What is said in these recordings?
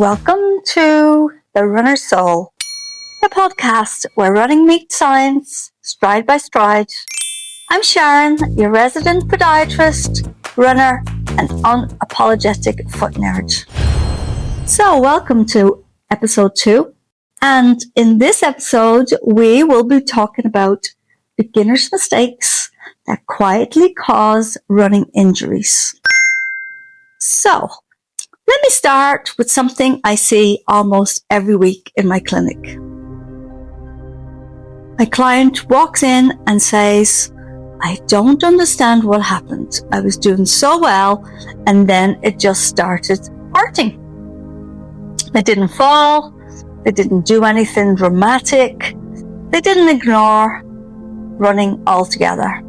Welcome to The Runner's Soul, a podcast where running meets science, stride by stride. I'm Sharon, your resident podiatrist, runner, and unapologetic foot nerd. So welcome to episode 2. And in this episode, we will be talking about beginner's mistakes that quietly cause running injuries. So, let me start with something I see almost every week in my clinic. My client walks in and says, I don't understand what happened. I was doing so well and then it just started hurting. They didn't fall. They didn't do anything dramatic. They didn't ignore running altogether.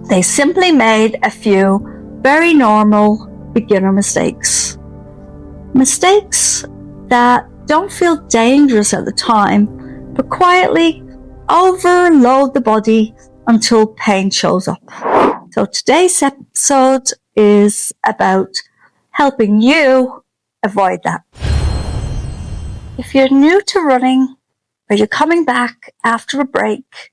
They simply made a few very normal beginner mistakes. Mistakes that don't feel dangerous at the time, but quietly overload the body until pain shows up. So today's episode is about helping you avoid that. If you're new to running, or you're coming back after a break,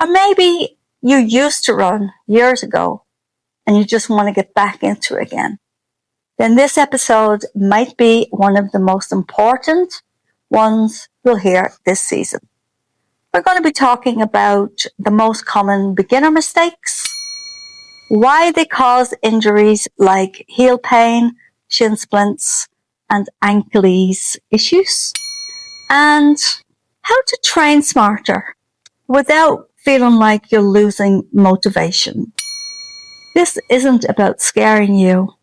or maybe you used to run years ago and you just want to get back into it again, then this episode might be one of the most important ones you'll hear this season. We're going to be talking about the most common beginner mistakes, why they cause injuries like heel pain, shin splints, and ankle-ease issues, and how to train smarter without feeling like you're losing motivation. This isn't about scaring you.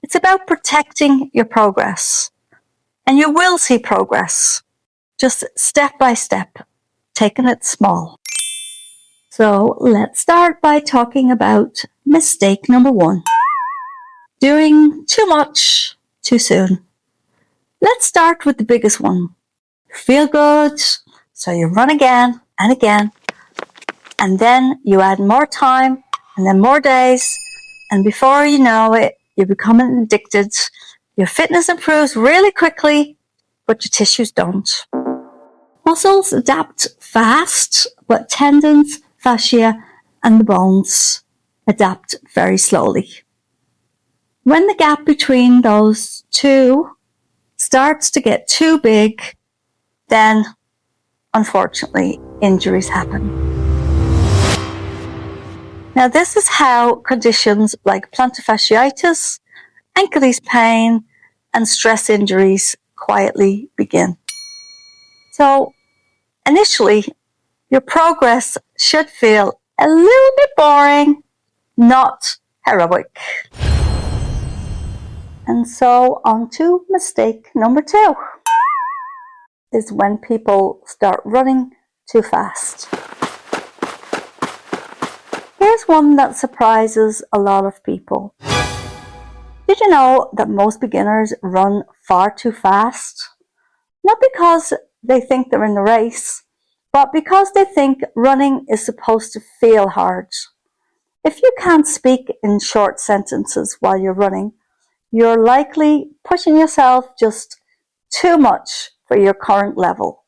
It's about protecting your progress. And you will see progress, just step by step, taking it small. So let's start by talking about mistake number 1. Doing too much too soon. Let's start with the biggest one. Feel good, so you run again and again. And then you add more time and then more days. And before you know it, you're becoming addicted. Your fitness improves really quickly, but your tissues don't. Muscles adapt fast, but tendons, fascia, and the bones adapt very slowly. When the gap between those two starts to get too big, then, unfortunately, injuries happen. Now, this is how conditions like plantar fasciitis, ankle-ease pain, and stress injuries quietly begin. So, initially, your progress should feel a little bit boring, not heroic. And so, on to mistake number 2, is when people start running too fast. Here's one that surprises a lot of people. Did you know that most beginners run far too fast? Not because they think they're in the race, but because they think running is supposed to feel hard. If you can't speak in short sentences while you're running, you're likely pushing yourself just too much for your current level.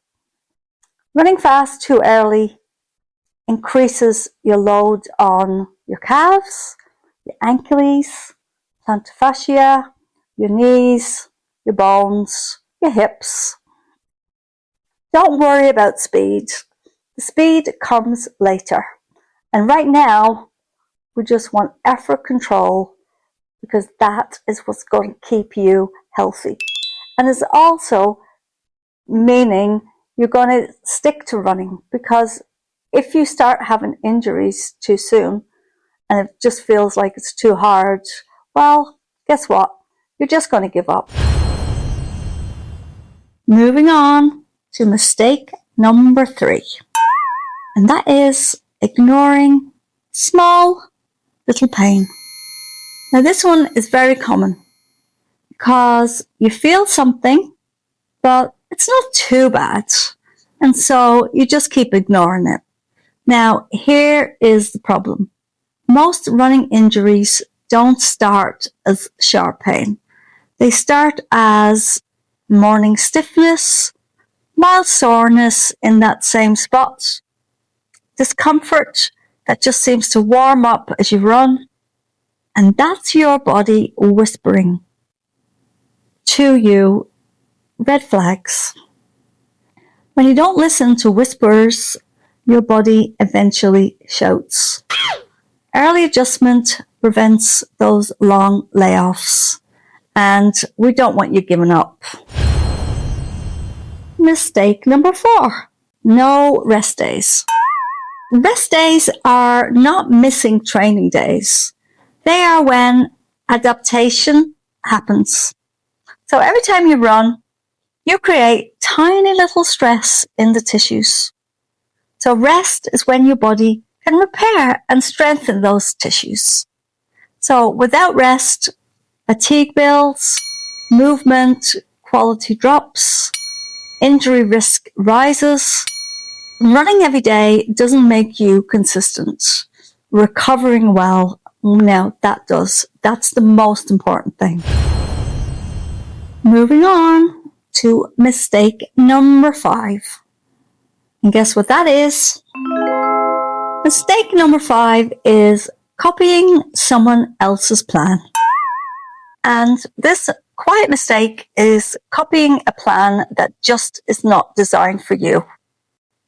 Running fast too early increases your load on your calves, your ankles, plantar fascia, your knees, your bones, your hips. Don't worry about speed. The speed comes later. And right now, we just want effort control because that is what's going to keep you healthy. And it's also meaning you're going to stick to running, because if you start having injuries too soon and it just feels like it's too hard, well, guess what? You're just going to give up. Moving on to mistake number 3. And that is ignoring small little pain. Now this one is very common because you feel something, but it's not too bad. And so you just keep ignoring it. Now, here is the problem. Most running injuries don't start as sharp pain. They start as morning stiffness, mild soreness in that same spot, discomfort that just seems to warm up as you run, and that's your body whispering to you red flags. When you don't listen to whispers, your body eventually shouts. Early adjustment prevents those long layoffs, and we don't want you giving up. Mistake number 4, no rest days. Rest days are not missing training days. They are when adaptation happens. So every time you run, you create tiny little stress in the tissues. So rest is when your body can repair and strengthen those tissues. So without rest, fatigue builds, movement quality drops, injury risk rises. Running every day doesn't make you consistent. Recovering well, now that does. That's the most important thing. Moving on to mistake number 5. And guess what that is? Mistake number 5 is copying someone else's plan. And this quiet mistake is copying a plan that just is not designed for you.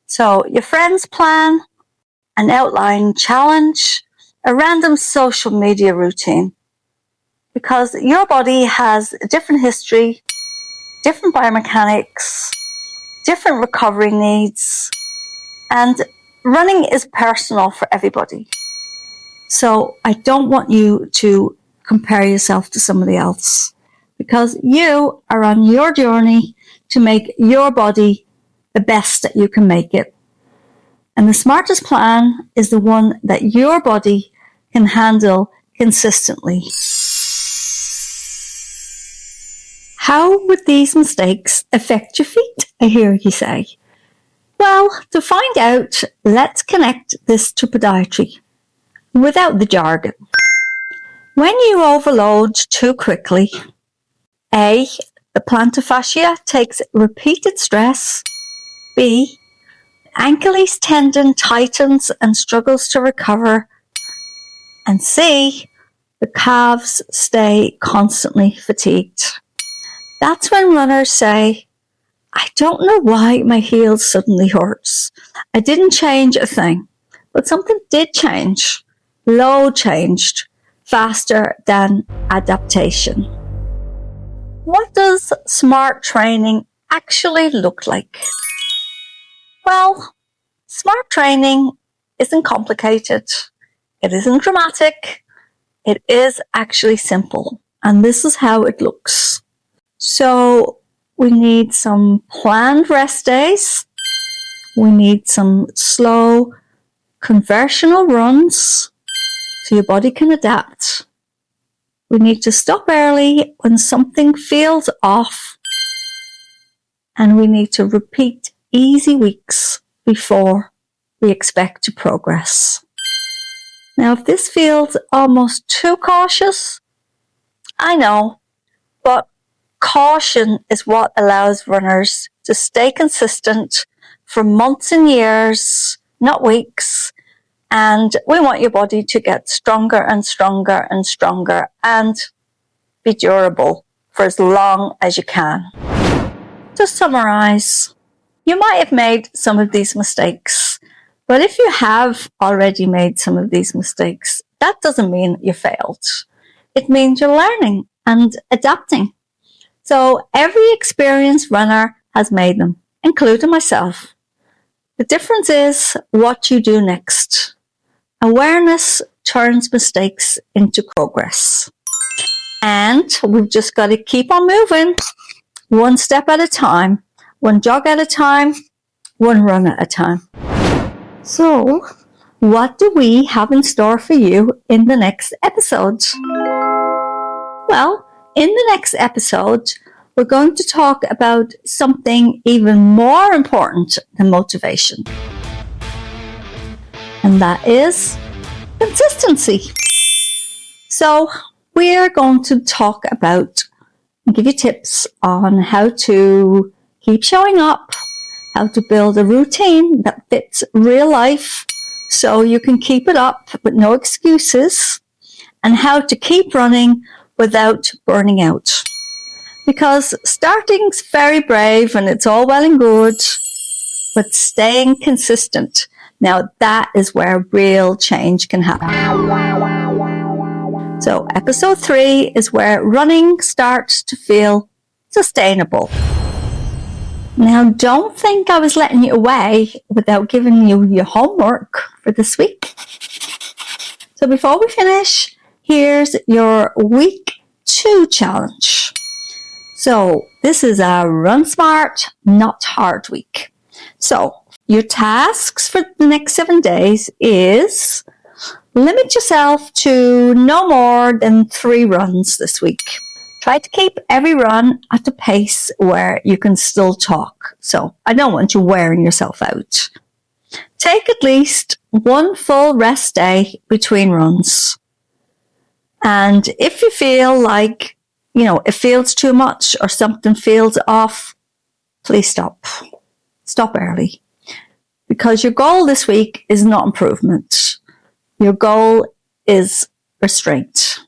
So your friend's plan, an outline challenge, a random social media routine. Because your body has a different history, different biomechanics, different recovery needs, and running is personal for everybody. So I don't want you to compare yourself to somebody else, because you are on your journey to make your body the best that you can make it. And the smartest plan is the one that your body can handle consistently. How would these mistakes affect your feet, I hear you say? Well, to find out, let's connect this to podiatry without the jargon. When you overload too quickly, A, the plantar fascia takes repeated stress. B, Achilles tendon tightens and struggles to recover. And C, the calves stay constantly fatigued. That's when runners say, I don't know why my heel suddenly hurts. I didn't change a thing, but something did change. Load changed faster than adaptation. What does smart training actually look like? Well, smart training isn't complicated. It isn't dramatic. It is actually simple. And this is how it looks. So we need some planned rest days. We need some slow conversional runs so your body can adapt. We need to stop early when something feels off. And we need to repeat easy weeks before we expect to progress. Now, if this feels almost too cautious, I know, but caution is what allows runners to stay consistent for months and years, not weeks. And we want your body to get stronger and stronger and stronger and be durable for as long as you can. To summarize, you might have made some of these mistakes, but if you have already made some of these mistakes, that doesn't mean you failed. It means you're learning and adapting. So every experienced runner has made them, including myself. The difference is what you do next. Awareness turns mistakes into progress. And we've just got to keep on moving, one step at a time, one jog at a time, one run at a time. So, what do we have in store for you in the next episode? Well, in the next episode, we're going to talk about something even more important than motivation. And that is consistency. So, we're going to talk about and give you tips on how to keep showing up, how to build a routine that fits real life so you can keep it up with no excuses, and how to keep running without burning out. Because starting's very brave and it's all well and good, but staying consistent, now that is where real change can happen. So episode 3 is where running starts to feel sustainable. Now don't think I was letting you away without giving you your homework for this week. So before we finish, here's your week 2 challenge. So this is a run smart, not hard week. So your tasks for the next 7 days is limit yourself to no more than 3 runs this week. Try to keep every run at a pace where you can still talk. So I don't want you wearing yourself out. Take at least 1 full rest day between runs. And if you feel like, it feels too much or something feels off, please stop. Stop early. Because your goal this week is not improvement. Your goal is restraint.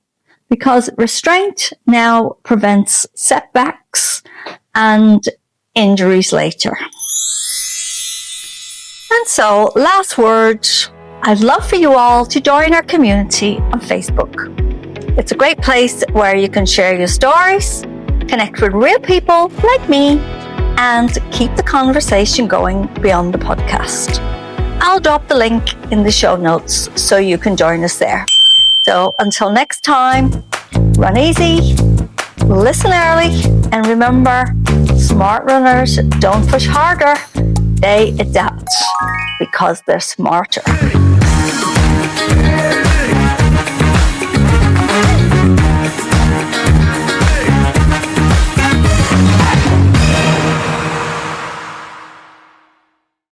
Because restraint now prevents setbacks and injuries later. And so, last word, I'd love for you all to join our community on Facebook. It's a great place where you can share your stories, connect with real people like me, and keep the conversation going beyond the podcast. I'll drop the link in the show notes so you can join us there. So until next time, run easy, listen early, and remember, smart runners don't push harder, they adapt because they're smarter.